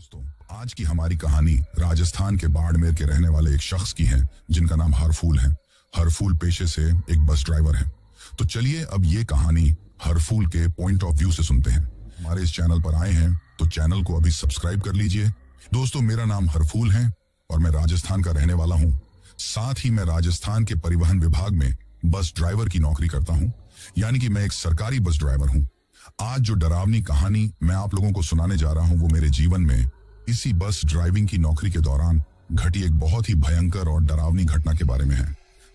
दोस्तों, आज की हमारी कहानी राजस्थान के बाड़मेर के रहने वाले एक शख्स की है जिनका नाम हरफूल है। हरफूल पेशे से एक बस ड्राइवर है। तो चलिए अब ये कहानी हरफूल के पॉइंट ऑफ व्यू से सुनते हैं। हमारे इस चैनल पर आए हैं तो चैनल को अभी सब्सक्राइब कर लीजिए। दोस्तों, मेरा नाम हरफूल है और मैं राजस्थान का रहने वाला हूँ। साथ ही मैं राजस्थान के परिवहन विभाग में बस ड्राइवर की नौकरी करता हूँ, यानी कि मैं एक सरकारी बस ड्राइवर हूँ। आज जो डरावनी कहानी मैं आप लोगों को सुनाने जा रहा हूं वो मेरे जीवन में इसी बस ड्राइविंग की नौकरी के दौरान घटी एक बहुत ही भयंकर और डरावनी घटना के बारे में है।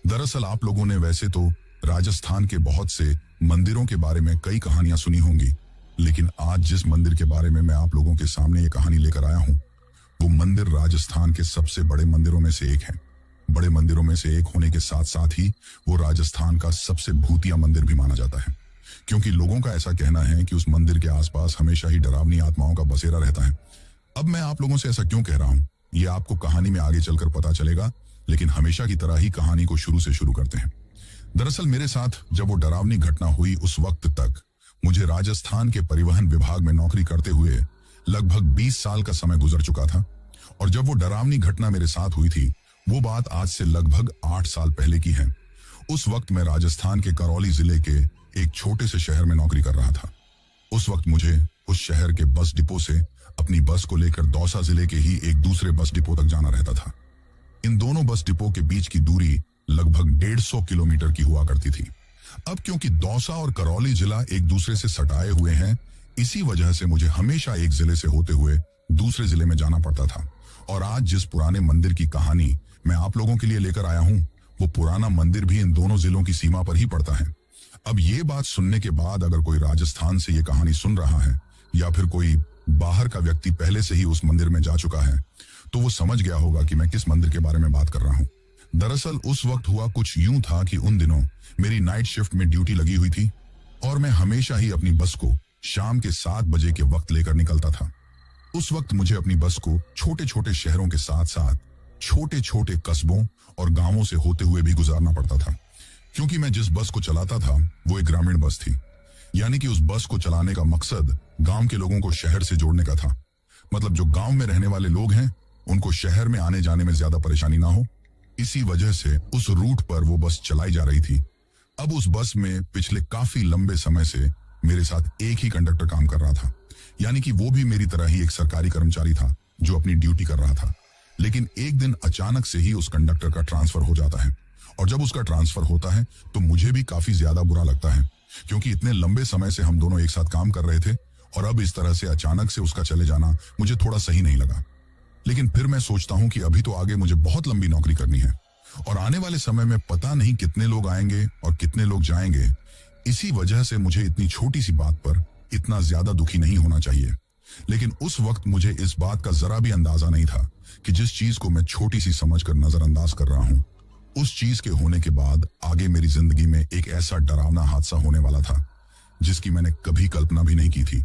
दरअसल आप लोगों ने वैसे तो राजस्थान के बहुत से मंदिरों के बारे में कई कहानियां सुनी होंगी, लेकिन आज जिस मंदिर के बारे में मैं आप लोगों के सामने ये कहानी लेकर आया हूं वो मंदिर राजस्थान के सबसे बड़े मंदिरों में से एक है। बड़े मंदिरों में से एक होने के साथ साथ ही वो राजस्थान का सबसे भूतिया मंदिर भी माना जाता है, क्योंकि लोगों का ऐसा कहना है कि उस मंदिर के आसपास हमेशा ही डरावनी आत्माओं का बसेरा रहता है। अब मैं आप लोगों से ऐसा क्यों कह रहा हूं ये आपको कहानी में आगे चलकर पता चलेगा, लेकिन हमेशा की तरह ही कहानी को शुरू से शुरू करते हैं। दरअसल मेरे साथ जब वो डरावनी घटना हुई उस वक्त तक मुझे राजस्थान के परिवहन विभाग में नौकरी करते हुए लगभग 20 साल का समय गुजर चुका था। और जब वो डरावनी घटना मेरे साथ हुई थी वो बात आज से लगभग 8 साल पहले की है। उस वक्त मैं राजस्थान के करौली जिले के एक छोटे से शहर में नौकरी कर रहा था। उस वक्त मुझे उस शहर के बस डिपो से अपनी बस को लेकर दौसा जिले के ही एक दूसरे बस डिपो तक जाना रहता था। इन दोनों बस डिपो के बीच की दूरी लगभग 150 किलोमीटर की हुआ करती थी। अब क्योंकि दौसा और करौली जिला एक दूसरे से सटाए हुए हैं, इसी वजह से मुझे हमेशा एक जिले से होते हुए दूसरे जिले में जाना पड़ता था। और आज जिस पुराने मंदिर की कहानी मैं आप लोगों के लिए लेकर आया हूं वो पुराना मंदिर भी इन दोनों जिलों की सीमा पर ही पड़ता है। अब ये बात सुनने के बाद अगर कोई राजस्थान से ये कहानी सुन रहा है या फिर कोई बाहर का व्यक्ति पहले से ही उस मंदिर में जा चुका है तो वो समझ गया होगा कि मैं किस मंदिर के बारे में बात कर रहा हूँ। दरअसल उस वक्त हुआ कुछ यूं था कि उन दिनों मेरी नाइट शिफ्ट में ड्यूटी लगी हुई थी और मैं हमेशा ही अपनी बस को शाम के 7 बजे के वक्त लेकर निकलता था। उस वक्त मुझे अपनी बस को छोटे छोटे शहरों के साथ साथ छोटे छोटे कस्बों और गांवों से होते हुए भी गुजारना पड़ता था, क्योंकि मैं जिस बस को चलाता था वो एक ग्रामीण बस थी। यानी कि उस बस को चलाने का मकसद गांव के लोगों को शहर से जोड़ने का था। मतलब जो गांव में रहने वाले लोग हैं उनको शहर में आने जाने में ज्यादा परेशानी ना हो, इसी वजह से उस रूट पर वो बस चलाई जा रही थी। अब उस बस में पिछले काफी लंबे समय से मेरे साथ एक ही कंडक्टर काम कर रहा था, यानी कि वो भी मेरी तरह ही एक सरकारी कर्मचारी था जो अपनी ड्यूटी कर रहा था। लेकिन एक दिन अचानक से ही उस कंडक्टर का ट्रांसफर हो जाता है, और जब उसका ट्रांसफर होता है तो मुझे भी काफी ज्यादा बुरा लगता है, क्योंकि इतने लंबे समय से हम दोनों एक साथ काम कर रहे थे और अब इस तरह से अचानक से उसका चले जाना मुझे थोड़ा सही नहीं लगा। लेकिन फिर मैं सोचता हूं कि अभी तो आगे मुझे बहुत लंबी नौकरी करनी है और आने वाले समय में पता नहीं कितने लोग आएंगे और कितने लोग जाएंगे। इसी वजह से मुझे इतनी छोटी सी बात पर इतना ज्यादा दुखी नहीं होना चाहिए। लेकिन उस वक्त मुझे इस बात का जरा भी अंदाजा नहीं था कि जिस चीज को मैं छोटी सी समझकर नजरअंदाज कर रहा हूं उस चीज के होने के बाद आगे मेरी जिंदगी में एक ऐसा डरावना हादसा होने वाला था जिसकी मैंने कभी कल्पना भी नहीं की थी।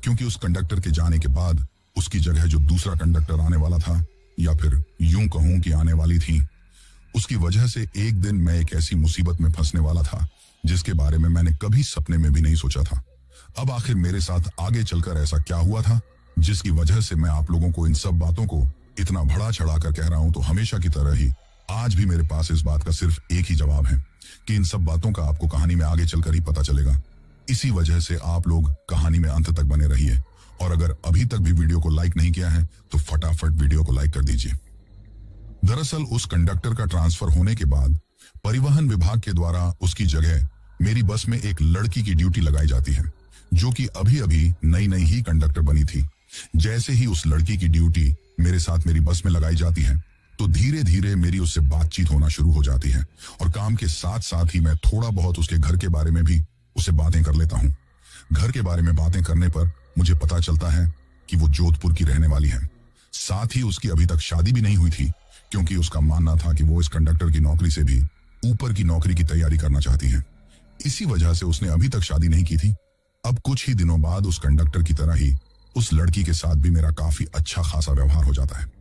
क्योंकि उस कंडक्टर के जाने के बाद उसकी जगह जो दूसरा कंडक्टर आने वाला था, या फिर यूं कहूं कि आने वाली थी, उसकी वजह से एक दिन मैं एक ऐसी मुसीबत में फंसने वाला था जिसके बारे में मैंने कभी सपने में भी नहीं सोचा था। अब आखिर मेरे साथ आगे चलकर ऐसा क्या हुआ था जिसकी वजह से मैं आप लोगों को इन सब बातों को इतना बढ़ा चढ़ा कर कह रहा हूं, तो हमेशा की तरह ही आज भी मेरे पास इस बात का सिर्फ एक ही जवाब है कि इन सब बातों का आपको कहानी में आगे चलकर ही पता चलेगा। इसी वजह से आप लोग कहानी में अंत तक बने रहिए, और अगर अभी तक भी वीडियो को लाइक नहीं किया है तो फटाफट वीडियो को लाइक कर दीजिए। दरअसल उस कंडक्टर का ट्रांसफर होने के बाद परिवहन विभाग के द्वारा उसकी जगह मेरी बस में एक लड़की की ड्यूटी लगाई जाती है, जो कि अभी अभी नई नई ही कंडक्टर बनी थी। जैसे ही उस लड़की की ड्यूटी मेरे साथ मेरी बस में लगाई जाती है तो धीरे धीरे मेरी उससे बातचीत होना शुरू हो जाती है, और काम के साथ साथ ही मैं थोड़ा बहुत उसके घर के बारे में भी उससे बातें कर लेता हूँ। घर के बारे में बातें करने पर मुझे पता चलता है कि वो जोधपुर की रहने वाली है। साथ ही उसकी अभी तक शादी भी नहीं हुई थी, क्योंकि उसका मानना था कि वो इस कंडक्टर की नौकरी से भी ऊपर की नौकरी की तैयारी करना चाहती है। इसी वजह से उसने अभी तक शादी नहीं की थी। अब कुछ ही दिनों बाद उस कंडक्टर की तरह ही उस लड़की के साथ भी मेरा काफी अच्छा खासा व्यवहार हो जाता है।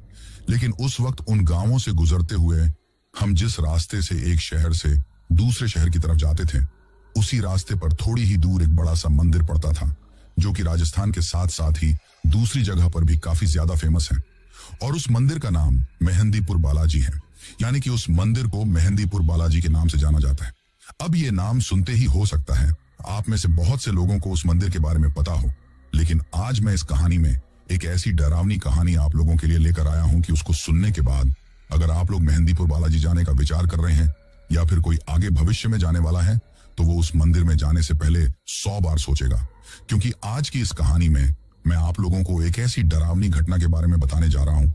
लेकिन उस वक्त उन गांवों से गुजरते हुए हम जिस रास्ते से एक शहर से दूसरे शहर की तरफ जाते थे उसी रास्ते पर थोड़ी ही दूर एक बड़ा सा मंदिर पड़ता था, जो कि राजस्थान के साथ साथ ही दूसरी जगह पर भी काफी ज्यादा फेमस है। और उस मंदिर का नाम मेहंदीपुर बालाजी है, यानी कि उस मंदिर को मेहंदीपुर बालाजी के नाम से जाना जाता है। अब ये नाम सुनते ही हो सकता है आप में से बहुत से लोगों को उस मंदिर के बारे में पता हो, लेकिन आज मैं इस कहानी में एक ऐसी डरावनी कहानी आप लोगों के लिए लेकर आया हूं कि उसको सुनने के बाद अगर आप लोग मेहंदीपुर बालाजी जाने का विचार कर रहे हैं या फिर कोई आगे भविष्य में जाने वाला है, तो वो उस मंदिर में जाने से पहले 100 बार सोचेगा। क्योंकि आज की इस कहानी में मैं आप लोगों को एक ऐसी डरावनी घटना के बारे में बताने जा रहा हूं,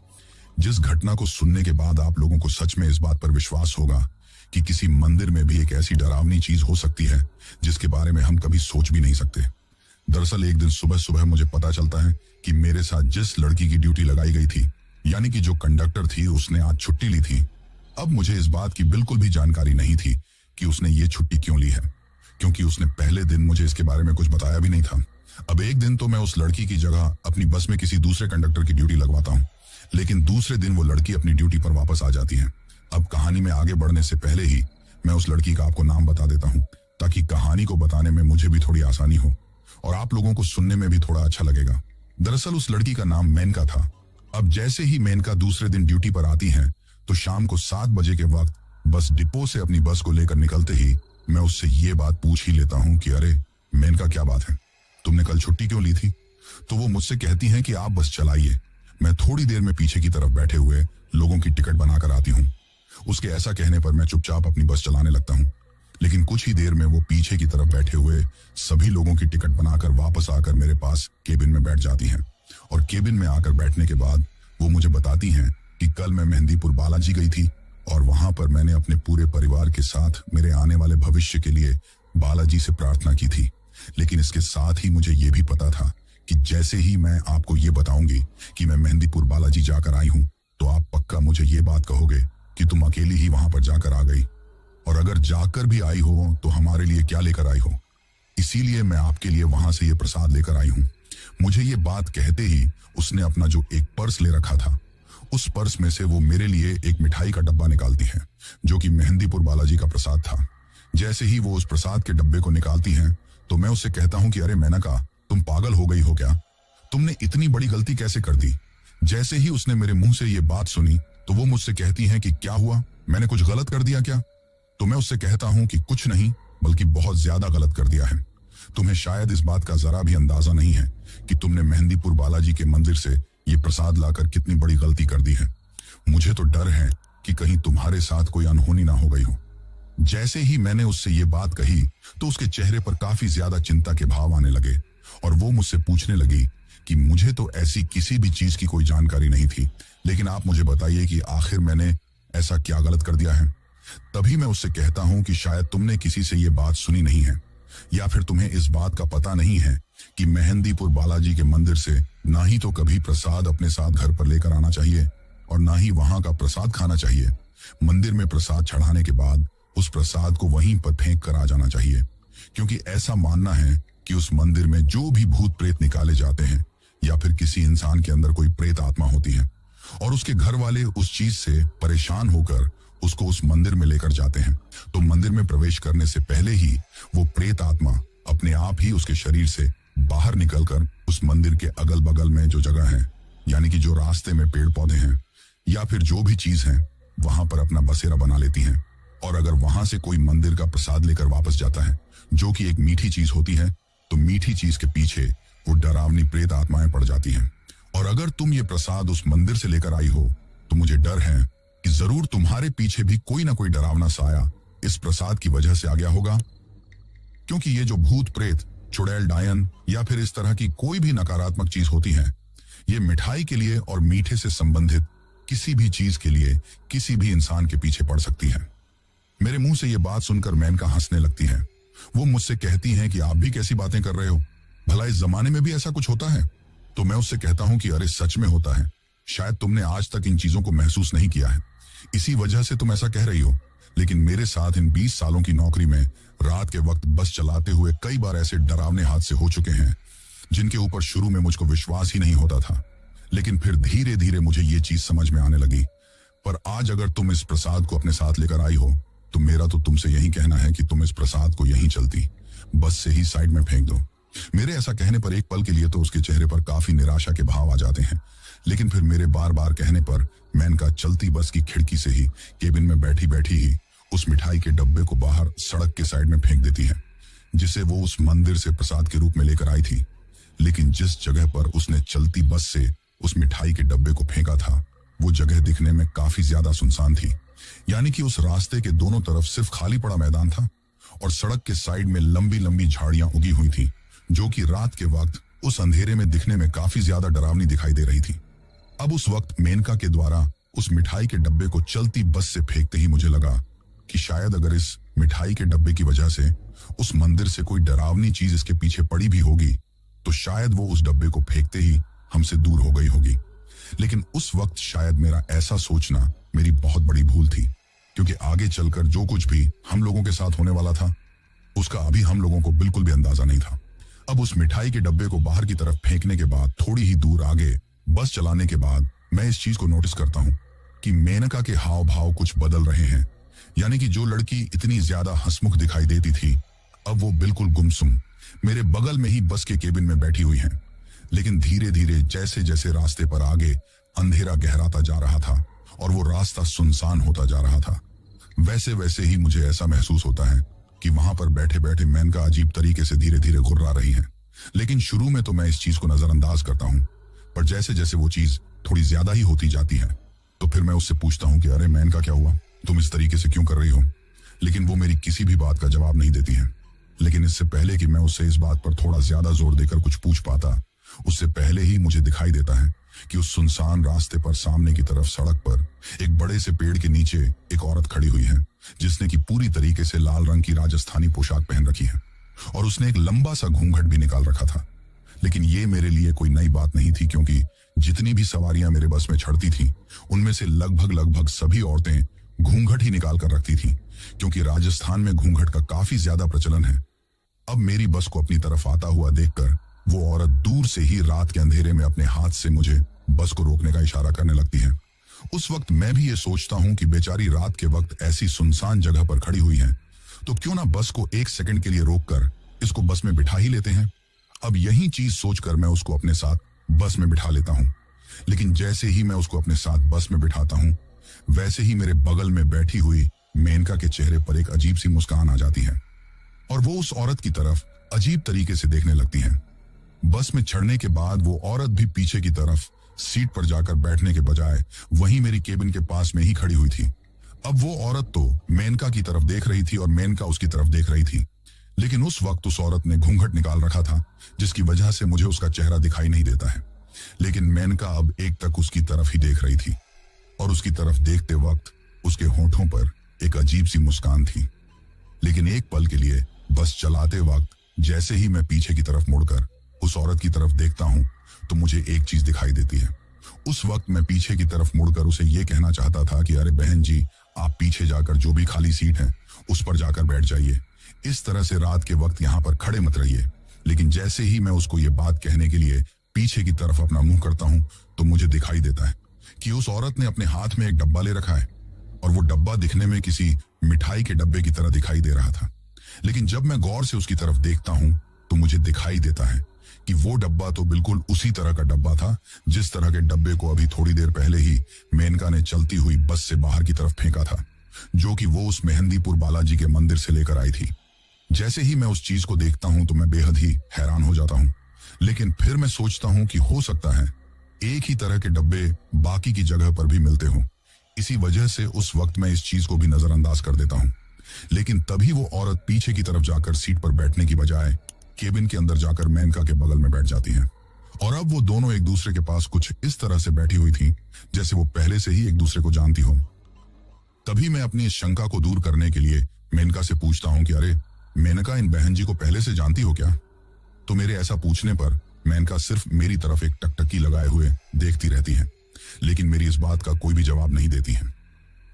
जिस घटना को सुनने के बाद आप लोगों को सच में इस बात पर विश्वास होगा कि किसी मंदिर में भी एक ऐसी डरावनी चीज हो सकती है जिसके बारे में हम कभी सोच भी नहीं सकते। दरअसल एक दिन सुबह सुबह मुझे पता चलता है कि मेरे साथ जिस लड़की की ड्यूटी लगाई गई थी, यानी कि जो कंडक्टर थी, उसने आज छुट्टी ली थी। अब मुझे इस बात की बिल्कुल भी जानकारी नहीं थी कि उसने ये छुट्टी क्यों ली है, क्योंकि उसने पहले दिन मुझे इसके बारे में कुछ बताया भी नहीं था। अब एक दिन तो मैं उस लड़की की जगह अपनी बस में किसी दूसरे कंडक्टर की ड्यूटी लगवाता हूँ, लेकिन दूसरे दिन वो लड़की अपनी ड्यूटी पर वापस आ जाती है। अब कहानी में आगे बढ़ने से पहले ही मैं उस लड़की का आपको नाम बता देता हूँ, ताकि कहानी को बताने में मुझे भी थोड़ी आसानी हो और आप लोगों को सुनने में भी थोड़ा अच्छा लगेगा। दरअसल उस लड़की का नाम मेनका था। अब जैसे ही मेनका दूसरे दिन ड्यूटी पर आती है, तो शाम को 7 बजे के वक्त बस डिपो से अपनी बस को लेकर निकलते ही मैं उससे ये बात पूछ ही लेता हूँ कि अरे मेनका, क्या बात है, तुमने कल छुट्टी क्यों ली थी? तो वो मुझसे कहती हैं कि आप बस चलाइए, मैं थोड़ी देर में पीछे की तरफ बैठे हुए लोगों की टिकट बनाकर आती हूँ। उसके ऐसा कहने पर मैं चुपचाप अपनी बस चलाने लगता हूँ, लेकिन कुछ ही देर में वो पीछे की तरफ बैठे हुए सभी लोगों की टिकट बनाकर वापस आकर मेरे पास केबिन में बैठ जाती हैं। और केबिन में आकर बैठने के बाद वो मुझे बताती हैं कि कल मैं मेहंदीपुर बालाजी गई थी और वहां पर मैंने अपने पूरे परिवार के साथ मेरे आने वाले भविष्य के लिए बालाजी से प्रार्थना की थी। लेकिन इसके साथ ही मुझे ये भी पता था कि जैसे ही मैं आपको ये बताऊंगी कि मैं मेहंदीपुर बालाजी जाकर आई हूं, तो आप पक्का मुझे ये बात कहोगे कि तुम अकेली ही वहां पर जाकर आ गई, और अगर जाकर भी आई हो तो हमारे लिए क्या लेकर आई हो। इसीलिए मैं आपके लिए वहां से ये प्रसाद लेकर आई हूं। मुझे ये बात कहते ही उसने अपना जो एक पर्स ले रखा था, उस पर्स में से वो मेरे लिए एक मिठाई का डब्बा निकालती है, जो कि मेहंदीपुर बालाजी का प्रसाद था। जैसे ही वो उस प्रसाद के डब्बे को निकालती हैं, तो मैं उससे कहता हूं कि अरे मेनका, तुम पागल हो गई हो क्या? तुमने इतनी बड़ी गलती कैसे कर दी? जैसे ही उसने मेरे मुंह से ये बात सुनी, तो वो मुझसे कहती हैं कि क्या हुआ, मैंने कुछ गलत कर दिया क्या? तो मैं उससे कहता हूं कि कुछ नहीं, बल्कि बहुत ज्यादा गलत कर दिया है। तुम्हें शायद इस बात का जरा भी अंदाजा नहीं है कि तुमने मेहंदीपुर बालाजी के मंदिर से ये प्रसाद लाकर कितनी बड़ी गलती कर दी है। मुझे तो डर है कि कहीं तुम्हारे साथ कोई अनहोनी ना हो गई हो। जैसे ही मैंने उससे ये बात कही, तो उसके चेहरे पर काफी ज्यादा चिंता के भाव आने लगे और वो मुझसे पूछने लगी कि मुझे तो ऐसी किसी भी चीज की कोई जानकारी नहीं थी, लेकिन आप मुझे बताइए कि आखिर मैंने ऐसा क्या गलत कर दिया है। तभी मैं उससे कहता हूं कि शायद तुमने किसी से ये बात सुनी नहीं है, या फिर तुम्हें इस बात का पता नहीं है कि मेहंदीपुर बालाजी के मंदिर से ना ही तो कभी प्रसाद अपने साथ घर पर लेकर आना चाहिए और ना ही वहां का प्रसाद खाना चाहिए। मंदिर में प्रसाद चढ़ाने के बाद उस प्रसाद को वहीं पर फेंक कर आ जाना चाहिए, क्योंकि ऐसा मानना है कि उस मंदिर में जो भी भूत प्रेत निकाले जाते हैं या फिर किसी इंसान के अंदर कोई प्रेत आत्मा होती है और उसके घर वाले उस चीज से परेशान होकर उसको उस मंदिर में लेकर जाते हैं, तो मंदिर में प्रवेश करने से पहले ही वो प्रेत आत्मा अपने आप ही उसके शरीर से बाहर निकलकर उस मंदिर के अगल बगल में जो जगह है, यानी कि जो रास्ते में पेड़ पौधे हैं या फिर जो भी चीज है, वहां पर अपना बसेरा बना लेती हैं। और अगर वहां से कोई मंदिर का प्रसाद लेकर वापस जाता है, जो कि एक मीठी चीज होती है, तो मीठी चीज के पीछे वो डरावनी प्रेत आत्माएं पड़ जाती हैं। और अगर तुम ये प्रसाद उस मंदिर से लेकर आई हो, तो मुझे डर है कि जरूर तुम्हारे पीछे भी कोई ना कोई डरावना साया इस प्रसाद की वजह से आ गया होगा, क्योंकि ये जो भूत प्रेत, चुड़ैल डायन या फिर इस तरह की कोई भी नकारात्मक चीज होती है, ये मिठाई के लिए और मीठे से संबंधित किसी भी चीज के लिए किसी भी इंसान के पीछे पड़ सकती है। मेरे मुंह से ये बात सुनकर मेनका हंसने लगती है। वो मुझसे कहती हैं कि आप भी कैसी बातें कर रहे हो, भला इस जमाने में भी ऐसा कुछ होता है? तो मैं उससे कहता हूं कि अरे सच में होता है, शायद तुमने आज तक इन चीजों को महसूस नहीं किया है, इसी वजह से तुम ऐसा कह रही हो। लेकिन मेरे साथ इन 20 सालों की नौकरी में रात के वक्त बस चलाते हुए कई बार ऐसे डरावने हादसे हो चुके हैं, जिनके ऊपर शुरू में मुझको विश्वास ही नहीं होता था, लेकिन फिर धीरे धीरे मुझे ये चीज समझ में आने लगी। पर आज अगर तुम इस प्रसाद को अपने साथ लेकर आई हो, तो मेरा तो तुमसे यही कहना है कि तुम इस प्रसाद को यहीं चलती बस से ही साइड में फेंक दो, मेरे ऐसा कहने पर एक पल के लिए तो उसके चेहरे पर काफी निराशा के भाव आ जाते हैं, लेकिन फिर मेरे बार बार कहने पर मेनका चलती बस की खिड़की से ही केबिन में बैठी बैठी ही उस मिठाई के डब्बे को बाहर सड़क के साइड में फेंक देती है, जिसे वो उस मंदिर से प्रसाद के रूप में लेकर आई थी। लेकिन जिस जगह पर उसने चलती बस से उस मिठाई के डब्बे को फेंका था, वो जगह दिखने में काफी ज्यादा सुनसान थी। यानी कि उस रास्ते के दोनों तरफ सिर्फ खाली पड़ा मैदान था और सड़क के साइड में लंबी लंबी झाड़ियां उगी हुई थी, जो कि रात के वक्त उस अंधेरे में दिखने में काफी ज्यादा डरावनी दिखाई दे रही थी। अब उस वक्त मेनका के द्वारा उस मिठाई के डब्बे को चलती बस से फेंकते ही मुझे लगा कि शायद अगर इस मिठाई के डब्बे की वजह से उस मंदिर से कोई डरावनी चीज इसके पीछे पड़ी भी होगी, तो शायद वो उस डब्बे को फेंकते ही हमसे दूर हो गई होगी। लेकिन उस वक्त शायद मेरा ऐसा सोचना मेरी बहुत बड़ी भूल थी, क्योंकि आगे चलकर जो कुछ भी हम लोगों के साथ होने वाला था, उसका अभी हम लोगों को बिल्कुल भी अंदाजा नहीं था। अब उस मिठाई के डब्बे को बाहर की तरफ फेंकने के बाद थोड़ी ही दूर आगे बस चलाने के बाद मैं इस चीज को नोटिस करता हूं कि मेनका के हाव भाव कुछ बदल रहे हैं। यानी कि जो लड़की इतनी ज्यादा हंसमुख दिखाई देती थी, अब वो बिल्कुल गुमसुम मेरे बगल में ही बस के केबिन में बैठी हुई है। लेकिन धीरे धीरे जैसे जैसे रास्ते पर आगे अंधेरा गहराता जा रहा था और वो रास्ता सुनसान होता जा रहा था, वैसे वैसे ही मुझे ऐसा महसूस होता है कि वहां पर बैठे बैठे मेनका अजीब तरीके से धीरे धीरे घुर्रा रही है। लेकिन शुरू में तो मैं इस चीज को नजरअंदाज करता हूं, पर जैसे जैसे वो चीज थोड़ी ज्यादा ही होती जाती है, तो फिर मैं उससे पूछता हूं कि अरे मेनका, क्या हुआ, तुम इस तरीके से क्यों कर रही हो? लेकिन वो मेरी किसी भी बात का जवाब नहीं देती है। लेकिन इससे पहले कि मैं उससे इस बात पर थोड़ा ज्यादा जोर देकर कुछ पूछ पाता, उससे पहले ही मुझे दिखाई देता है कि उस सुनसान रास्ते पर सामने की तरफ सड़क पर एक बड़े से पेड़ के नीचे एक औरत खड़ी हुई है, जिसने की पूरी तरीके से लाल रंग की राजस्थानी पोशाक पहन रखी है और उसने एक लंबा सा घूंघट भी निकाल रखा था। लेकिन ये मेरे लिए कोई नई बात नहीं थी, क्योंकि जितनी भी सवारियां मेरे बस में चढ़ती थी, उनमें से लगभग सभी औरतें घूंघट ही निकाल कर रखती थी, क्योंकि राजस्थान में घूंघट का काफी ज्यादा प्रचलन है। अब मेरी बस को अपनी तरफ आता हुआ देखकर वो औरत दूर से ही रात के अंधेरे में अपने हाथ से मुझे बस को रोकने का इशारा करने लगती है। उस वक्त मैं भी ये सोचता हूं कि बेचारी रात के वक्त ऐसी सुनसान जगह पर खड़ी हुई है, तो क्यों ना बस को एक सेकंड के लिए रोककर इसको बस में बिठा ही लेते हैं। अब यही चीज सोचकर मैं उसको अपने साथ बस में बिठा लेता हूं। लेकिन जैसे ही मैं उसको अपने साथ बस में बिठाता हूं, वैसे ही मेरे बगल में बैठी हुई मेनका के चेहरे पर एक अजीब सी मुस्कान आ जाती है और वो उस औरत की तरफ अजीब तरीके से देखने लगती है। बस में चढ़ने के बाद वो औरत भी पीछे की तरफ सीट पर जाकर बैठने के बजाय वहीं मेरी केबिन के पास में ही खड़ी हुई थी। अब वो औरत तो मेनका की तरफ देख रही थी और मेनका उसकी तरफ देख रही थी, लेकिन उस वक्त उस औरत ने घूंघट निकाल रखा था, जिसकी वजह से मुझे उसका चेहरा दिखाई नहीं देता है। लेकिन मेनका अब एक तक उसकी तरफ ही देख रही थी और उसकी तरफ देखते वक्त उसके होठों पर एक अजीब सी मुस्कान थी। लेकिन एक पल के लिए बस चलाते वक्त जैसे ही मैं पीछे की तरफ मुड़कर उस औरत की तरफ देखता हूं, तो मुझे एक चीज दिखाई देती है। उस वक्त मैं पीछे की तरफ मुड़कर उसे ये कहना चाहता था कि अरे बहन जी, आप पीछे जाकर जो भी खाली सीट है उस पर जाकर बैठ जाइए, इस तरह से रात के वक्त यहाँ पर खड़े मत रहिए। लेकिन जैसे ही मैं उसको ये बात कहने के लिए पीछे की तरफ अपना मुंह करता हूं, तो मुझे दिखाई देता है कि उस औरत ने अपने हाथ में एक डब्बा ले रखा है और वो डब्बा दिखने में किसी मिठाई के डब्बे की तरह दिखाई दे रहा था। लेकिन जब मैं गौर से उसकी तरफ देखता हूं, तो मुझे दिखाई देता है कि वो डब्बा तो बिल्कुल उसी तरह का डब्बा था जिस तरह के डब्बे को अभी थोड़ी देर पहले ही मेनका ने चलती हुई बस से बाहर की तरफ फेंका था, जो कि वो उस मेहंदीपुर बालाजी के मंदिर से लेकर आई थी। जैसे ही मैं उस चीज को देखता हूं, तो मैं बेहद ही हैरान हो जाता हूं। लेकिन फिर मैं सोचता हूं कि हो सकता है एक ही तरह के डब्बे बाकी की जगह पर भी मिलते हों, इसी वजह से उस वक्त मैं इस चीज को भी नजरअंदाज कर देता हूं। लेकिन तभी वो औरत पीछे की तरफ जाकर सीट पर बैठने की बजाय केबिन के अंदर जाकर मेनका के बगल में बैठ जाती है और अब वो दोनों एक दूसरे के पास कुछ इस तरह से बैठी हुई थी जैसे वो पहले से ही एक दूसरे को जानती हो। तभी मैं अपनी इस शंका को दूर करने के लिए मेनका से पूछता हूं कि अरे मेनका, इन बहन जी को पहले से जानती हो क्या? तो मेरे ऐसा पूछने पर मेनका सिर्फ मेरी तरफ एक टकटकी लगाए हुए देखती रहती है, लेकिन मेरी इस बात का कोई भी जवाब नहीं देती है।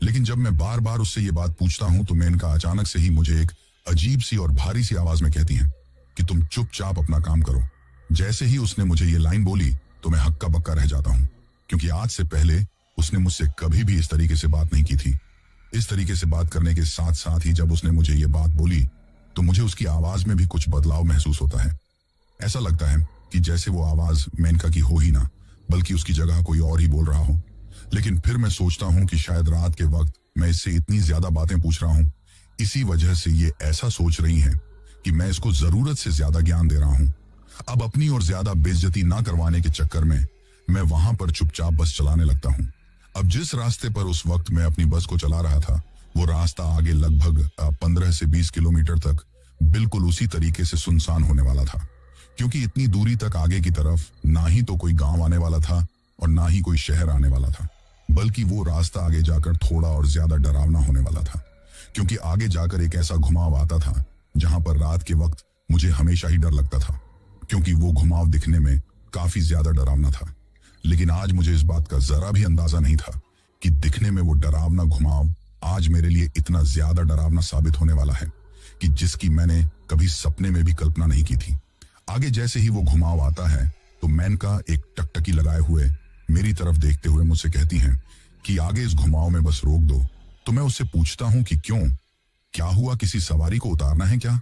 लेकिन जब मैं बार बार उससे ये बात पूछता हूं, तो मेनका अचानक से ही मुझे एक अजीब सी और भारी सी आवाज में कहती है कि तुम चुपचाप अपना काम करो। जैसे ही उसने मुझे ये लाइन बोली, तो मैं हक्का बक्का रह जाता हूं, क्योंकि आज से पहले उसने मुझसे कभी भी इस तरीके से बात नहीं की थी। इस तरीके से बात करने के साथ साथ ही जब उसने मुझे ये बात बोली, तो मुझे उसकी आवाज में भी कुछ बदलाव महसूस होता है। ऐसा लगता है कि जैसे वो आवाज मेनका की हो ही ना, बल्कि उसकी जगह कोई और ही बोल रहा हो। लेकिन फिर मैं सोचता हूँ कि शायद रात के वक्त मैं इससे इतनी ज्यादा बातें पूछ रहा हूँ, इसी वजह से ये ऐसा सोच रही है कि मैं इसको जरूरत से ज्यादा ज्ञान दे रहा हूँ। अब अपनी और ज्यादा बेइज्जती ना करवाने के चक्कर में मैं वहां पर चुपचाप बस चलाने लगता हूँ। अब जिस रास्ते पर उस वक्त मैं अपनी बस को चला रहा था, वो रास्ता आगे लगभग 15 से 20 किलोमीटर तक बिल्कुल उसी तरीके से सुनसान होने वाला था, क्योंकि इतनी दूरी तक आगे की तरफ ना ही तो कोई गांव आने वाला था और ना ही कोई शहर आने वाला था, बल्कि वो रास्ता आगे जाकर थोड़ा और ज्यादा डरावना होने वाला था, क्योंकि आगे जाकर एक ऐसा घुमाव आता था जहां पर रात के वक्त मुझे हमेशा ही डर लगता था, क्योंकि वो घुमाव दिखने में काफी ज्यादा डरावना था। लेकिन आज मुझे इस बात का जरा भी अंदाजा नहीं था कि दिखने में वो डरावना घुमाव आज मेरे लिए इतना ज्यादा डरावना साबित होने वाला है कि जिसकी मैंने कभी सपने में भी कल्पना नहीं की थी। आगे जैसे ही वो घुमाव आता है तो मेनका एक टकटकी लगाए हुए मेरी तरफ देखते हुए मुझसे कहती हैं कि आगे इस घुमाव में बस रोक दो। तो मैं उससे पूछता हूं कि क्यों, क्या हुआ, किसी सवारी को उतारना है क्या?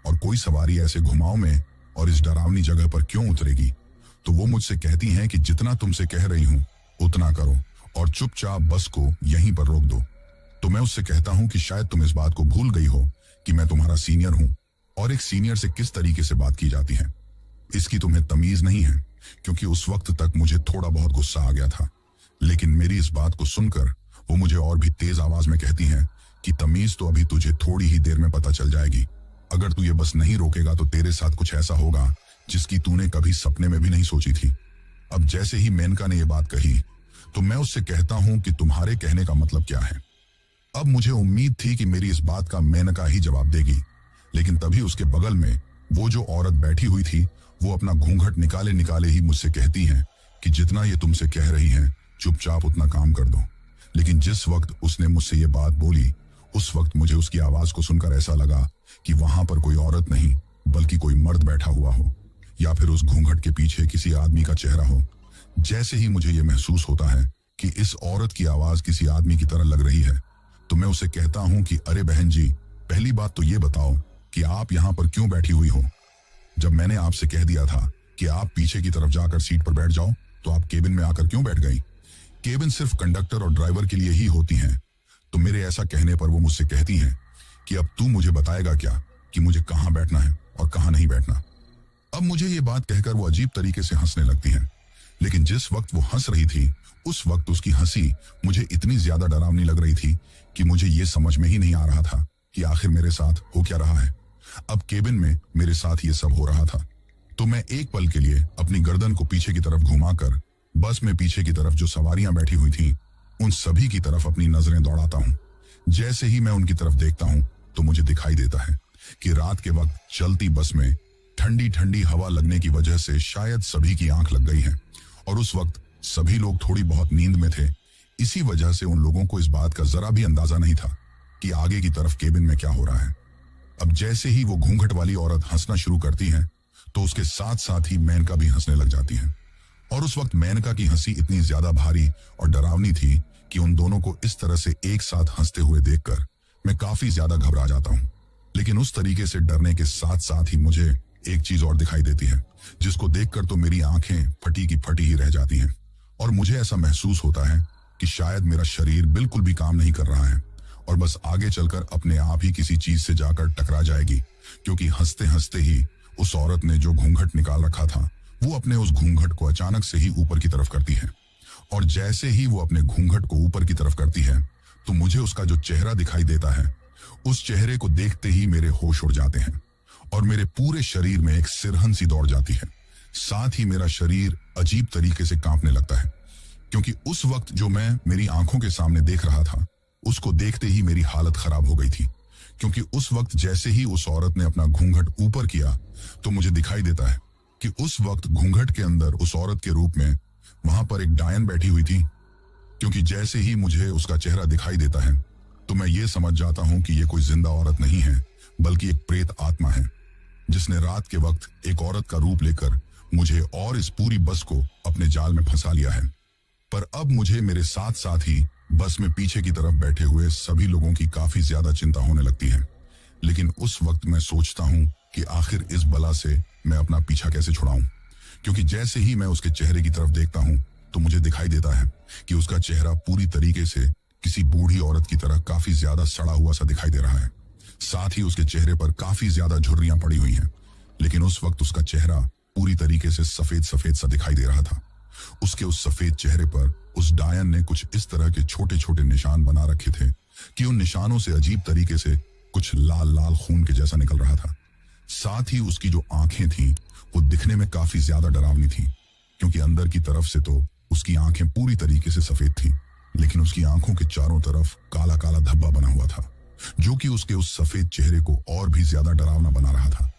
और कोई सवारी ऐसे घुमाव में और इस डरावनी जगह पर क्यों उतरेगी? तो वो मुझसे कहती हैं कि जितना तुमसे कह रही हूं उतना करो और चुपचाप बस को यहीं पर रोक दो। तो मैं उससे कहता हूं कि शायद तुम इस बात को भूल गई हो कि मैं तुम्हारा सीनियर हूं और एक सीनियर से किस तरीके से बात की जाती है, इसकी तुम्हें तमीज नहीं है। क्योंकि उस वक्त तक मुझे थोड़ा बहुत गुस्सा आ गया था, लेकिन मेरी इस बात को सुनकर वो मुझे और भी तेज आवाज में कहती हैं कि तमीज तो अभी तुझे थोड़ी ही देर में पता चल जाएगी। अगर तू ये बस नहीं रोकेगा तो तेरे साथ कुछ ऐसा होगा जिसकी तूने कभी सपने में भी नहीं सोची थी। अब जैसे ही मेनका ने ये बात कही तो मैं उससे कहता हूं कि तुम्हारे कहने का मतलब क्या है? अब मुझे उम्मीद थी कि मेरी इस बात का मेनका ही जवाब देगी, लेकिन तभी उसके बगल में वो जो औरत बैठी हुई थी वो अपना घूंघट निकाले निकाले ही मुझसे कहती हैं कि जितना ये तुमसे कह रही हैं चुपचाप उतना काम कर दो। लेकिन जिस वक्त उसने मुझसे ये बात बोली उस वक्त मुझे उसकी आवाज को सुनकर ऐसा लगा कि वहां पर कोई औरत नहीं बल्कि कोई मर्द बैठा हुआ हो, या फिर उस घूंघट के पीछे किसी आदमी का चेहरा हो। जैसे ही मुझे ये महसूस होता है कि इस औरत की आवाज किसी आदमी की तरह लग रही है तो मैं उसे कहता हूं कि अरे बहन जी, पहली बात तो ये बताओ कि आप यहाँ पर क्यों बैठी हुई हो? जब मैंने आपसे कह दिया था कि आप पीछे की तरफ जाकर सीट पर बैठ जाओ तो आप केबिन में आकर क्यों बैठ गई? केबिन सिर्फ कंडक्टर और ड्राइवर के लिए ही होती हैं। तो मेरे ऐसा कहने पर वो मुझसे कहती हैं कि अब तू मुझे बताएगा क्या कि मुझे कहाँ बैठना है और कहाँ नहीं बैठना। अब मुझे ये बात कहकर वो अजीब तरीके से हंसने लगती हैं, लेकिन जिस वक्त वो हंस रही थी उस वक्त उसकी हंसी मुझे इतनी ज्यादा डरावनी लग रही थी कि मुझे ये समझ में ही नहीं आ रहा था कि आखिर मेरे साथ हो क्या रहा है। अब केबिन में मेरे साथ ये सब हो रहा था तो मैं एक पल के लिए अपनी गर्दन को पीछे की तरफ घुमाकर बस में पीछे की तरफ जो सवारियां बैठी हुई थीं उन सभी की तरफ अपनी नजरें दौड़ाता हूं। जैसे ही मैं उनकी तरफ देखता हूं तो मुझे दिखाई देता है कि रात के वक्त चलती बस में ठंडी ठंडी हवा लगने की वजह से शायद सभी की आंख लग गई है और उस वक्त सभी लोग थोड़ी बहुत नींद में थे। इसी वजह से उन लोगों को इस बात का जरा भी अंदाजा नहीं था कि आगे की तरफ केबिन में क्या हो रहा है। अब जैसे ही वो घूंघट वाली औरत हंसना शुरू करती है तो उसके साथ साथ ही मेनका भी हंसने लग जाती है और उस वक्त मेनका की हंसी इतनी ज्यादा भारी और डरावनी थी कि उन दोनों को इस तरह से एक साथ हंसते हुए देखकर मैं काफी ज्यादा घबरा जाता हूँ। लेकिन उस तरीके से डरने के साथ साथ ही मुझे एक चीज और दिखाई देती है जिसको देखकर तो मेरी आंखें फटी की फटी ही रह जाती हैं और मुझे ऐसा महसूस होता है कि शायद मेरा शरीर बिल्कुल भी काम नहीं कर रहा है और बस आगे चलकर अपने आप ही किसी चीज से जाकर टकरा जाएगी, क्योंकि हंसते हंसते ही उस औरत ने जो घूंघट निकाल रखा था वो अपने उस घूंघट को अचानक से ही ऊपर की तरफ करती है और जैसे ही वो अपने घूंघट को ऊपर की तरफ करती है तो मुझे उसका जो चेहरा दिखाई देता है उस चेहरे को देखते ही मेरे होश उड़ जाते हैं और मेरे पूरे शरीर में एक सिरहन सी दौड़ जाती है। साथ ही मेरा शरीर अजीब तरीके से कांपने लगता है, क्योंकि उस वक्त जो मैं मेरी आंखों के सामने देख रहा था उसको देखते ही मेरी हालत खराब हो गई थी। क्योंकि उस वक्त जैसे ही उस औरत ने अपना घूंघट ऊपर किया तो मुझे दिखाई देता है कि उस वक्त घूंघट के अंदर उस औरत के रूप में वहां पर एक डायन बैठी हुई थी। क्योंकि जैसे ही मुझे उसका चेहरा दिखाई देता है तो मैं ये समझ जाता हूं कि ये कोई जिंदा औरत नहीं है बल्कि एक प्रेत आत्मा है जिसने रात के वक्त एक औरत का रूप लेकर मुझे और इस पूरी बस को अपने जाल में फंसा लिया है। पर अब मुझे मेरे साथ साथ ही बस में पीछे की तरफ बैठे हुए सभी लोगों की काफी ज्यादा चिंता होने लगती है। लेकिन उस वक्त मैं सोचता हूं कि आखिर इस बला से मैं अपना पीछा कैसे छुड़ाऊं, क्योंकि जैसे ही मैं उसके चेहरे की तरफ देखता हूं तो मुझे दिखाई देता है कि उसका चेहरा पूरी तरीके से किसी बूढ़ी औरत की तरह काफी ज्यादा सड़ा हुआ सा दिखाई दे रहा है। साथ ही उसके चेहरे पर काफी ज्यादा झुर्रियां पड़ी हुई हैं, लेकिन उस वक्त उसका चेहरा पूरी तरीके से सफेद सफेद सा दिखाई दे रहा था। उसके उस सफेद चेहरे पर उस डायन ने कुछ इस तरह के छोटे छोटे निशान बना रखे थे कि उन निशानों से अजीब तरीके से कुछ लाल लाल खून के जैसा निकल रहा था। साथ ही उसकी जो आंखें थीं वो दिखने में काफी ज्यादा डरावनी थी, क्योंकि अंदर की तरफ से तो उसकी आंखें पूरी तरीके से सफेद थीं, लेकिन उसकी आंखों के चारों तरफ काला काला धब्बा बना हुआ था, जो कि उसके उस सफेद चेहरे को और भी ज्यादा डरावना बना रहा था।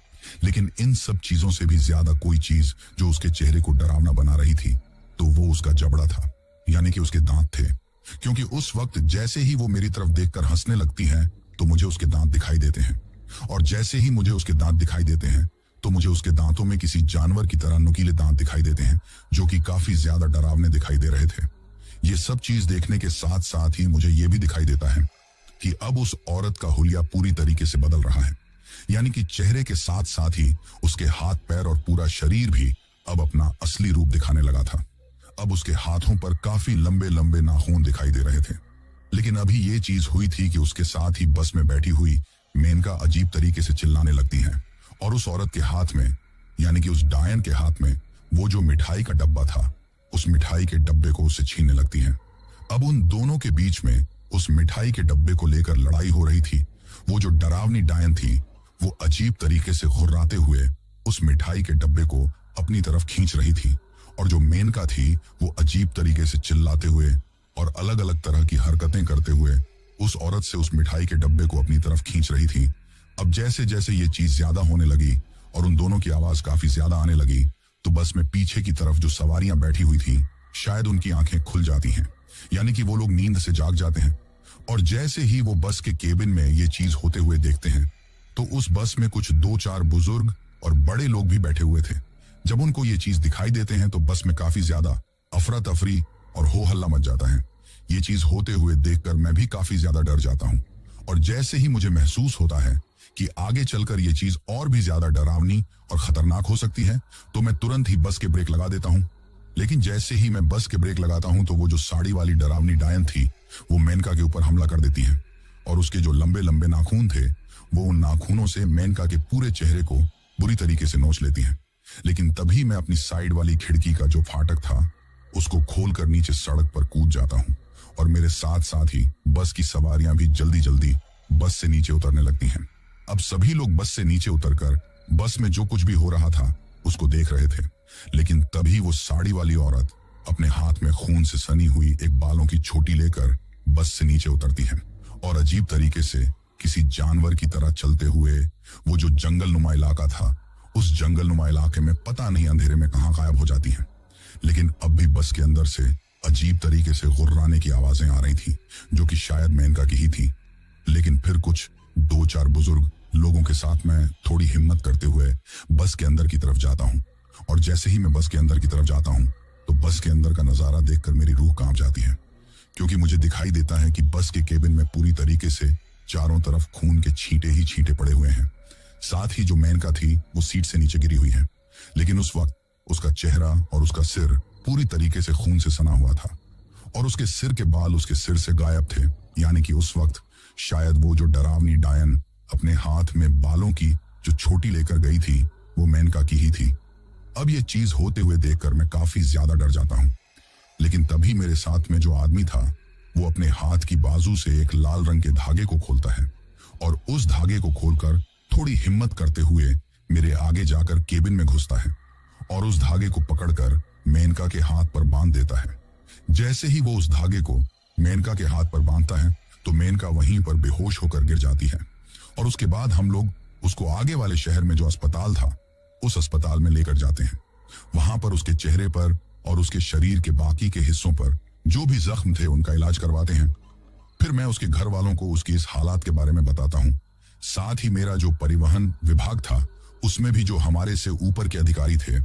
लेकिन इन सब चीजों से भी ज्यादा कोई चीज जो उसके चेहरे को डरावना बना रही थी तो वो उसका जबड़ा था, यानी कि उसके दांत थे। क्योंकि उस वक्त जैसे ही वो मेरी तरफ देखकर हंसने लगती है तो मुझे उसके दांत दिखाई देते हैं, और जैसे ही मुझे उसके दांत दिखाई देते हैं तो मुझे उसके दांतों में किसी जानवर की तरह नुकीले दांत दिखाई देते हैं, जो कि काफी ज्यादा डरावने दिखाई दे रहे थे। ये सब चीज देखने के साथ साथ ही मुझे ये भी दिखाई देता है कि अब उस औरत का हुलिया पूरी तरीके से बदल रहा है, यानी कि चेहरे के साथ साथ ही उसके हाथ पैर और पूरा शरीर भी अब अपना असली रूप दिखाने लगा था। अब उसके हाथों पर काफी लंबे लंबे नाखून दिखाई दे रहे थे। लेकिन अभी ये चीज हुई थी कि उसके साथ ही बस में बैठी हुई मेनका अजीब तरीके से चिल्लाने लगती है, और उस औरत के हाथ में, यानी कि उस डायन के हाथ में वो जो मिठाई का डब्बा था, उस मिठाई के डब्बे को उससे छीनने लगती हैं। अब उन दोनों के बीच में उस मिठाई के डब्बे को लेकर लड़ाई हो रही थी। वो जो डरावनी डायन थी वो अजीब तरीके से घुर्राते हुए उस मिठाई के डब्बे को अपनी तरफ खींच रही थी, और जो मेनका थी वो अजीब तरीके से चिल्लाते हुए और अलग अलग तरह की हरकतें करते हुए उस औरत से उस मिठाई के डब्बे को अपनी तरफ खींच रही थी। अब जैसे जैसे ये चीज ज्यादा होने लगी और उन दोनों की आवाज काफी ज्यादा आने लगी तो बस में पीछे की तरफ जो सवारियां बैठी हुई थी शायद उनकी आंखें खुल जाती हैं, यानी कि वो लोग नींद से जाग जाते हैं। और जैसे ही वो बस के केबिन में ये चीज होते हुए देखते हैं तो उस बस में कुछ 2-4 बुजुर्ग और बड़े लोग भी बैठे हुए थे। जब उनको ये चीज दिखाई देते हैं तो बस में काफी ज्यादा अफरा तफरी और हो हल्ला मच जाता है। ये चीज होते हुए देखकर मैं भी काफी ज्यादा डर जाता हूँ, और जैसे ही मुझे महसूस होता है कि आगे चलकर ये चीज और भी ज्यादा डरावनी और खतरनाक हो सकती है तो मैं तुरंत ही बस के ब्रेक लगा देता हूँ। लेकिन जैसे ही मैं बस के ब्रेक लगाता हूँ तो वो जो साड़ी वाली डरावनी डायन थी वो मेनका के ऊपर हमला कर देती है, और उसके जो लंबे लंबे नाखून थे वो उन नाखूनों से मेनका के पूरे चेहरे को बुरी तरीके से नोच लेती हैं। लेकिन तभी मैं अपनी साइड वाली खिड़की का जो फाटक था उसको खोलकर नीचे सड़क पर कूद जाता हूँ, और मेरे साथ साथ ही बस की सवारियां भी जल्दी जल्दी बस से नीचे उतरने लगती हैं। अब सभी लोग बस से नीचे उतरकर बस में जो कुछ भी हो रहा था उसको देख रहे थे। लेकिन तभी वो साड़ी वाली औरत अपने हाथ में खून से सनी हुई एक बालों की छोटी लेकर बस से नीचे उतरती है, और अजीब तरीके से किसी जानवर की तरह चलते हुए वो जो जंगल नुमा इलाका था उस जंगल नुमा इलाके में पता नहीं अंधेरे में कहां गायब हो जाती हैं। लेकिन अब भी बस के अंदर से अजीब तरीके से गुर्राने की आवाजें आ रही थी, जो कि शायद मेनका की ही थी। लेकिन फिर कुछ 2-4 बुजुर्ग लोगों के साथ मैं थोड़ी हिम्मत करते हुए बस के अंदर की तरफ जाता हूं, और जैसे ही मैं बस के अंदर की तरफ जाता हूं तो बस के अंदर का नजारा देखकर मेरी रूह कांप जाती है, क्योंकि मुझे दिखाई देता है कि बस के केबिन में पूरी तरीके से चारों तरफ खून के छींटे ही छींटे पड़े हुए हैं। साथ ही जो मेनका थी वो सीट से नीचे गिरी हुई है, लेकिन उस वक्त उसका चेहरा और उसका सिर पूरी तरीके से खून से सना हुआ था, और उसके सिर के बाल उसके सिर से गायब थे, यानी कि उस वक्त शायद वो जो डरावनी डायन अपने हाथ में बालों की जो छोटी लेकर गई थी वो मेनका की ही थी। अब ये चीज होते हुए देखकर मैं काफी ज्यादा डर जाता हूँ। लेकिन तभी मेरे साथ में जो आदमी था वो अपने हाथ की बाजू से एक लाल रंग के धागे को खोलता है, और उस धागे को खोलकर थोड़ी हिम्मत करते हुए मेरे आगे जाकर केबिन में घुसता है, और उस धागे को पकड़कर मेनका के हाथ पर बांध देता है। जैसे ही वो उस धागे को मेनका के हाथ पर बांधता है तो मेनका वहीं पर बेहोश होकर गिर जाती है, और उसके बाद हम लोग उसको आगे वाले शहर में जो अस्पताल था उस अस्पताल में लेकर जाते हैं। वहां पर उसके चेहरे पर और उसके शरीर के बाकी के हिस्सों पर जो भी जख्म थे उनका इलाज करवाते हैं। फिर मैं उसके घर वालों को उसकी इस हालात के बारे में बताता हूँ। साथ ही मेरा जो परिवहन विभाग था उसमें भी जो हमारे से ऊपर के अधिकारी थे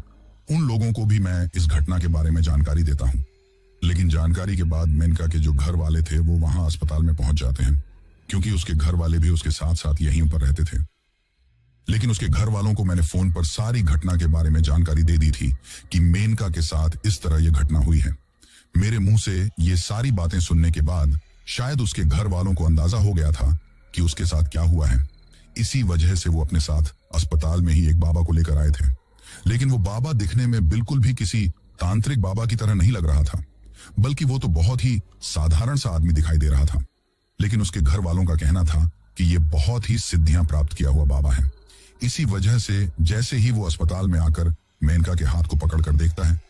उन लोगों को भी मैं इस घटना के बारे में जानकारी देता हूँ। लेकिन जानकारी के बाद मेनका के जो घर वाले थे वो वहां अस्पताल में पहुंच जाते हैं, क्योंकि उसके घर वाले भी उसके साथ साथ यहीं पर रहते थे। लेकिन उसके घर वालों को मैंने फोन पर सारी घटना के बारे में जानकारी दे दी थी कि मेनका के साथ इस तरह यह घटना हुई है। मेरे मुंह से ये सारी बातें सुनने के बाद शायद उसके घर वालों को अंदाजा हो गया था कि उसके साथ क्या हुआ है। इसी वजह से वो अपने साथ अस्पताल में ही एक बाबा को लेकर आए थे। लेकिन वो बाबा दिखने में बिल्कुल भी किसी तांत्रिक बाबा की तरह नहीं लग रहा था, बल्कि वो तो बहुत ही साधारण सा आदमी दिखाई दे रहा था। लेकिन उसके घर वालों का कहना था कि ये बहुत ही सिद्धियां प्राप्त किया हुआ बाबा है। इसी वजह से जैसे ही वो अस्पताल में आकर मेनका के हाथ को पकड़कर देखता है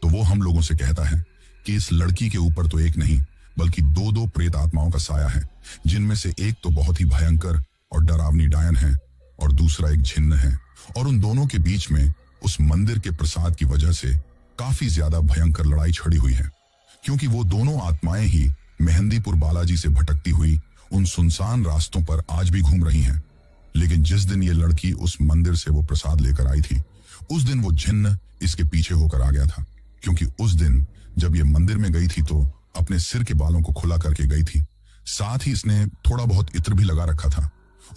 तो वो हम लोगों से कहता है कि इस लड़की के ऊपर तो एक नहीं बल्कि दो दो प्रेत आत्माओं का साया है, जिनमें से एक तो बहुत ही भयंकर और डरावनी डायन है और दूसरा एक जिन्न है। और उन दोनों के बीच में उस मंदिर के प्रसाद की वजह से काफी ज्यादा भयंकर लड़ाई छिड़ी हुई है, क्योंकि वो दोनों आत्माएं ही मेहंदीपुर बालाजी से भटकती हुई उन सुनसान रास्तों पर आज भी घूम रही हैं। लेकिन जिस दिन ये लड़की उस मंदिर से वो प्रसाद लेकर आई थी, उस दिन वो जिन्न इसके पीछे होकर आ गया था, क्योंकि उस दिन जब ये मंदिर में गई थी तो अपने सिर के बालों को खुला करके गई थी। साथ ही इसने थोड़ा बहुत इत्र भी लगा रखा था,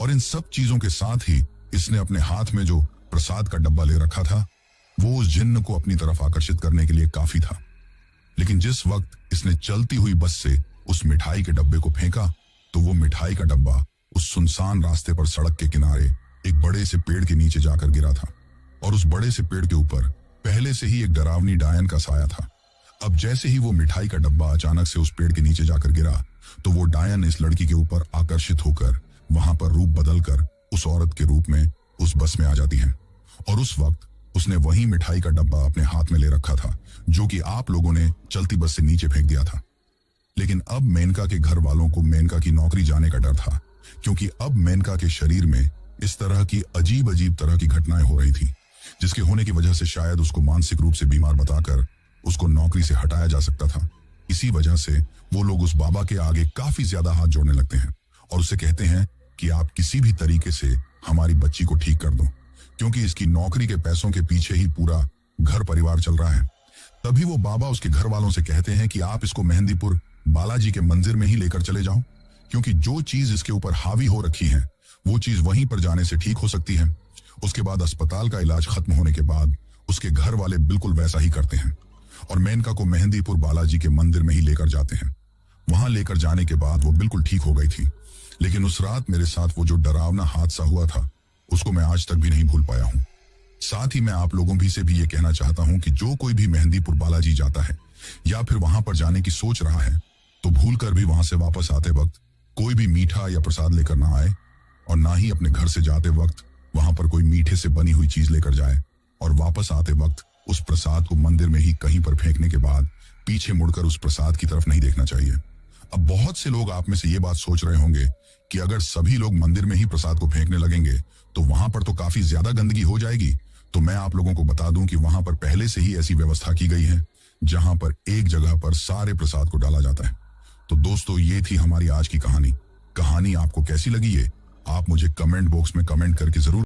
और इन सब चीजों के साथ ही इसने अपने हाथ में जो प्रसाद का डब्बा ले रखा था वो उस जिन्न को अपनी तरफ आकर्षित करने के लिए काफी था। लेकिन जिस वक्त इसने चलती हुई बस से उस मिठाई के डब्बे को फेंका तो वो मिठाई का डब्बा उस सुनसान रास्ते पर सड़क के किनारे एक बड़े से पेड़ के नीचे जाकर गिरा था, और उस बड़े से पेड़ के ऊपर पहले से ही एक डरावनी डायन का साया था। अब जैसे ही वो मिठाई का डब्बा अचानक से उस पेड़ के नीचे जाकर गिरा तो वो डायन इस लड़की के ऊपर आकर्षित होकर वहां पर रूप बदलकर उस औरत के रूप में उस बस में आ जाती है। और उस वक्त उसने वही मिठाई का डब्बा अपने हाथ में ले रखा था जो कि आप लोगों ने चलती बस से नीचे फेंक दिया था। लेकिन अब मेनका के घर वालों को मेनका की नौकरी जाने का डर था, क्योंकि अब मेनका के शरीर में इस तरह की अजीब अजीब तरह की घटनाएं हो रही थी, जिसके होने की वजह से शायद उसको मानसिक रूप से बीमार बताकर उसको नौकरी से हटाया जा सकता था। इसी वजह से वो लोग उस बाबा के आगे काफी ज्यादा हाथ जोड़ने लगते हैं और उसे कहते हैं कि आप किसी भी तरीके से हमारी बच्ची को ठीक कर दो, क्योंकि इसकी नौकरी के पैसों के पीछे ही पूरा घर परिवार चल रहा है। तभी वो बाबा उसके घर वालों से कहते हैं कि आप इसको मेहंदीपुर बालाजी के मंदिर में ही लेकर चले जाओ, क्योंकि जो चीज इसके ऊपर हावी हो रखी है वो चीज वहीं पर जाने से ठीक हो सकती है। उसके बाद अस्पताल का इलाज खत्म होने के बाद उसके घर वाले बिल्कुल वैसा ही करते हैं और मेनका को मेहंदीपुर बालाजी के मंदिर में ही लेकर जाते हैं। वहां लेकर जाने के बाद वो बिल्कुल ठीक हो गई थी, लेकिन उस रात मेरे साथ वो जो डरावना हादसा हुआ था उसको मैं आज तक भी नहीं भूल पाया हूं। साथ ही मैं आप लोगों भी से भी ये कहना चाहता हूं कि जो कोई भी मेहंदीपुर बालाजी जाता है या फिर वहां पर जाने की सोच रहा है तो भूल कर भी वहां से वापस आते वक्त कोई भी मीठा या प्रसाद लेकर ना आए, और ना ही अपने घर से जाते वक्त वहां पर कोई मीठे से बनी हुई चीज लेकर जाए, और वापस आते वक्त उस प्रसाद को मंदिर में ही कहीं पर फेंकने के बाद पीछे मुड़कर उस प्रसाद की तरफ नहीं देखना चाहिए। अब बहुत से लोग आप में से ये बात सोच रहे होंगे कि अगर सभी लोग मंदिर में ही प्रसाद को फेंकने लगेंगे तो वहां पर तो काफी ज्यादा गंदगी हो जाएगी। तो मैं आप लोगों को बता दूं कि वहां पर पहले से ही ऐसी व्यवस्था की गई है जहां पर एक जगह पर सारे प्रसाद को डाला जाता है। तो दोस्तों, ये थी हमारी आज की कहानी। कहानी आपको कैसी लगी है आप मुझे कमेंट बॉक्स में कमेंट करके जरूर